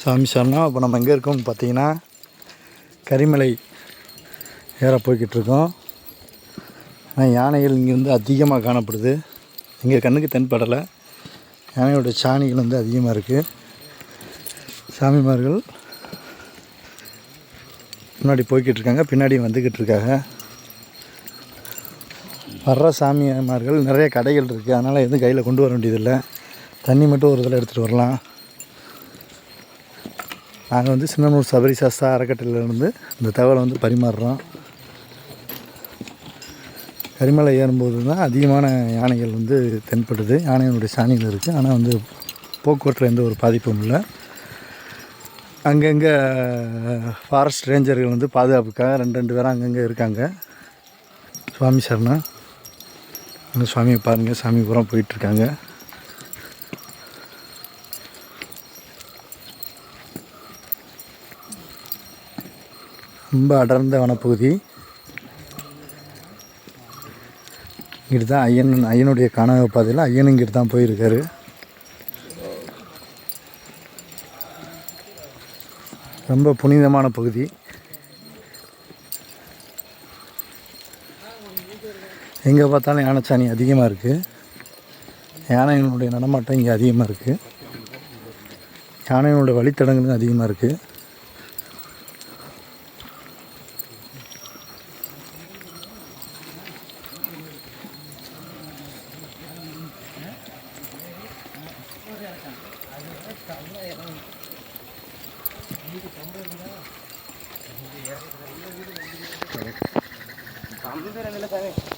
சாமி சரணம். இப்போ நம்ம எங்கே இருக்கோம்னு பார்த்தீங்கன்னா கரிமலை ஏற போய்கிட்டுருக்கோம். ஆனால் யானைகள் இங்கே வந்து அதிகமாக காணப்படுது. எங்கள் கண்ணுக்கு தென்படலை. யானையோட சாணிகள் வந்து அதிகமாக இருக்குது. சாமிமார்கள் முன்னாடி போய்கிட்டு இருக்காங்க, பின்னாடி வந்துக்கிட்டு இருக்காங்க. வர்ற சாமிமார்கள் நிறைய கடைகள் இருக்குது, அதனால் எதுவும் கையில் கொண்டு வர வேண்டியதில்லை. தண்ணி மட்டும் ஒரு இதில் எடுத்துகிட்டு வரலாம். நாங்கள் வந்து சின்னனூர் சபரி சாஸ்தா அறக்கட்டளையிலேருந்து இந்த தகவலை வந்து பரிமாறுறோம். கரிமலை ஏறும்போது தான் அதிகமான யானைகள் வந்து தென்படுது. யானையினுடைய சாணிகள் இருக்குது. ஆனால் வந்து போக்குவரத்தில் எந்த ஒரு பாதிப்பும் இல்லை. அங்கங்கே ஃபாரஸ்ட் ரேஞ்சர்கள் வந்து பாதுகாப்புக்காக ரெண்டு பேரும் அங்கங்கே இருக்காங்க. சுவாமி சரணம். அந்த சுவாமியை பாருங்கள், சாமி பூரா போயிட்டுருக்காங்க. ரொம்ப அடர்ந்த வனப்பகுதி. இங்கிட்டு தான் ஐயனுடைய காணக பாதையில் ஐயன் இங்கிட்டு தான் போயிருக்காரு. ரொம்ப புனிதமான பகுதி. எங்கே பார்த்தாலும் யானைச்சாணி அதிகமாக இருக்குது. யானைகளுடைய நடமாட்டம் இங்கே அதிகமாக இருக்குது. யானைகளுடைய வழித்தடங்களும் அதிகமாக இருக்குது. கம்பி